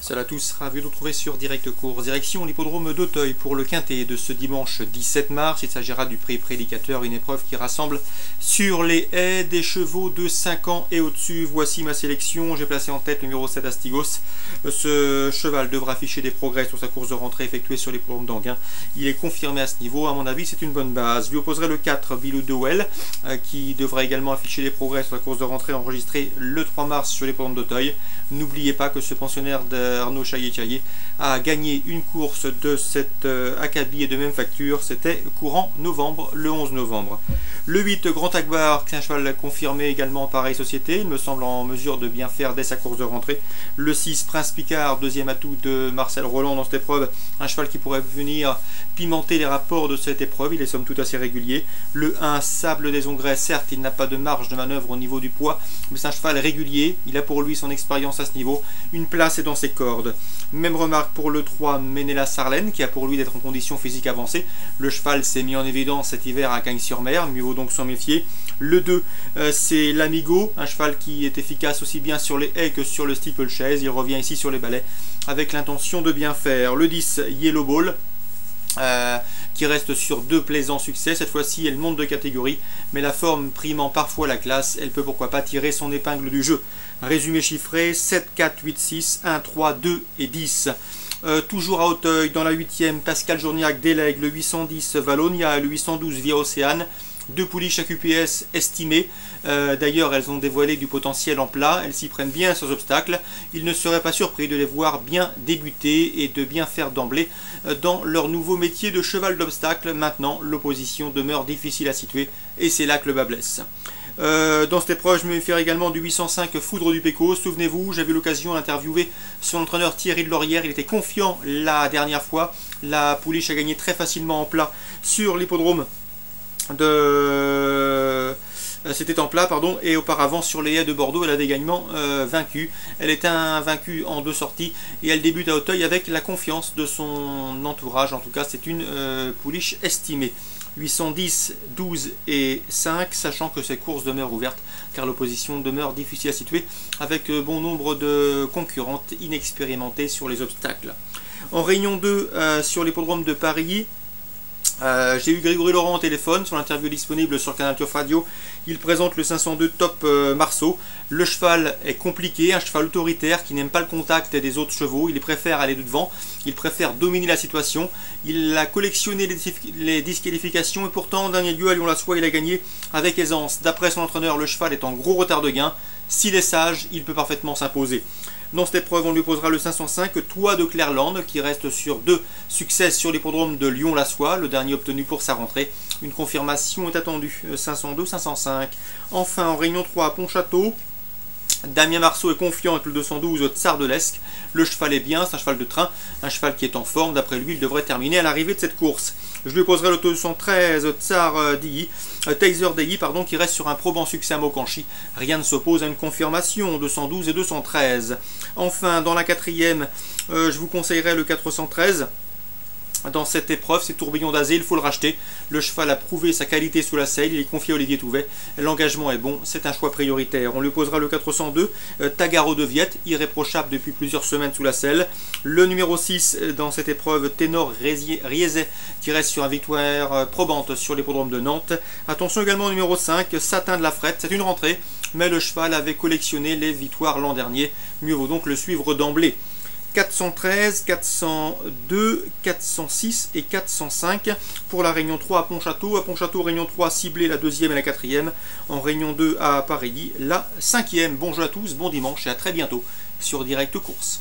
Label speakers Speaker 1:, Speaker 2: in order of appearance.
Speaker 1: Salut à tous, ravi de vous retrouver sur Direct Course. Direction l'hippodrome d'Auteuil pour le quintet de ce dimanche 17 mars. Il s'agira du prix prédicateur, une épreuve qui rassemble sur les haies des chevaux de 5 ans et au-dessus. Voici ma sélection. J'ai placé en tête le numéro 7 Astigos. Ce cheval devra afficher des progrès sur sa course de rentrée effectuée sur l'hippodrome d'Anguin. Il est confirmé à ce niveau. À mon avis, c'est une bonne base. Je lui opposerai le 4 Bilou de Well qui devra également afficher des progrès sur la course de rentrée enregistrée le 3 mars sur l'hippodrome d'Auteuil. N'oubliez pas que ce pensionnaire d'Arnaud Chaillet a gagné une course de cet acabit et de même facture. C'était courant novembre, le 11 novembre. Le 8 Grand Akbar, un cheval confirmé également pareille société. Il me semble en mesure de bien faire dès sa course de rentrée. Le 6 Prince Picard, deuxième atout de Marcel Roland dans cette épreuve. Un cheval qui pourrait venir pimenter les rapports de cette épreuve. Il est somme toute assez régulier. Le 1 Sable des Ongrets, certes il n'a pas de marge de manœuvre au niveau du poids, mais c'est un cheval régulier. Il a pour lui son expérience à ce niveau. Une place est dans ses cordes. Même remarque pour le 3 Ménéla Sarlène qui a pour lui d'être en condition physique avancée. Le cheval s'est mis en évidence cet hiver à Cagnes-sur-Mer, mieux vaut donc s'en méfier. Le 2 c'est l'Amigo, un cheval qui est efficace aussi bien sur les haies que sur le steeplechase. Il revient ici sur les balais avec l'intention de bien faire. Le 10 Yellow Ball qui reste sur 2 plaisants succès. Cette fois-ci elle monte de catégorie, mais la forme primant parfois la classe, elle peut pourquoi pas tirer son épingle du jeu. Résumé chiffré 7, 4, 8, 6, 1, 3, 2 et 10. Toujours à Auteuil, dans la 8e, Pascal Journiac délègue le 810 Valonia et le 812 Via Océane. 2 pouliches à QPS estimées. D'ailleurs, elles ont dévoilé du potentiel en plat. Elles s'y prennent bien sans obstacle. Il ne serait pas surpris de les voir bien débuter et de bien faire d'emblée dans leur nouveau métier de cheval d'obstacle. Maintenant, l'opposition demeure difficile à situer et c'est là que le bas blesse. Dans cette épreuve, je me méfie également du 805 Foudre du Péco. Souvenez-vous, j'avais l'occasion d'interviewer son entraîneur Thierry de Laurière. Il était confiant la dernière fois. La pouliche a gagné très facilement en plat sur l'hippodrome c'était en plat, pardon, et auparavant sur les haies de Bordeaux, elle avait également vaincu. Elle est invaincue en 2 sorties et elle débute à Auteuil avec la confiance de son entourage. En tout cas, c'est une pouliche estimée. 810, 12 et 5, sachant que ces courses demeurent ouvertes car l'opposition demeure difficile à situer avec bon nombre de concurrentes inexpérimentées sur les obstacles. En réunion 2 sur l'hippodrome de Paris, j'ai eu Grégory Laurent au téléphone sur l'interview disponible sur Canal Turf Radio. Il présente le 502 Top Marceau. Le cheval est compliqué, un cheval autoritaire qui n'aime pas le contact des autres chevaux. Il préfère aller de devant, il préfère dominer la situation. Il a collectionné les disqualifications et pourtant, en dernier lieu à Lyon-la-Soie, il a gagné avec aisance. D'après son entraîneur, le cheval est en gros retard de gain. S'il est sage, il peut parfaitement s'imposer. Dans cette épreuve, on lui posera le 505 Toit de Clairlande qui reste sur 2 succès sur l'hippodrome de Lyon-la-Soie, le dernier obtenu pour sa rentrée. Une confirmation est attendue, 502-505. Enfin, en réunion 3 à Pontchâteau, Damien Marceau est confiant avec le 212 Tsar de l'Esque. Le cheval est bien, c'est un cheval de train, un cheval qui est en forme. D'après lui, il devrait terminer à l'arrivée de cette course. Je lui poserai le 213 Tsar Dyi, Taser Dyi, pardon, qui reste sur un probant succès à Mokanchi. Rien ne s'oppose à une confirmation, 212 et 213. Enfin, dans la 4e, je vous conseillerais le 413. Dans cette épreuve, c'est Tourbillon d'Azé, il faut le racheter. Le cheval a prouvé sa qualité sous la selle, il est confié à Olivier Touvet. L'engagement est bon, c'est un choix prioritaire. On lui posera le 402, Tagaro de Viette, irréprochable depuis plusieurs semaines sous la selle. Le numéro 6 dans cette épreuve, Ténor Riezet, qui reste sur une victoire probante sur l'hippodrome de Nantes. Attention également au numéro 5, Satin de la Frette, c'est une rentrée, mais le cheval avait collectionné les victoires l'an dernier. Mieux vaut donc le suivre d'emblée. 413, 402, 406 et 405 pour la Réunion 3 à Pontchâteau. À Pontchâteau, Réunion 3 ciblée la 2e et la 4e. En Réunion 2 à Paris, la 5e. Bon jeu à tous, bon dimanche et à très bientôt sur Direct Course.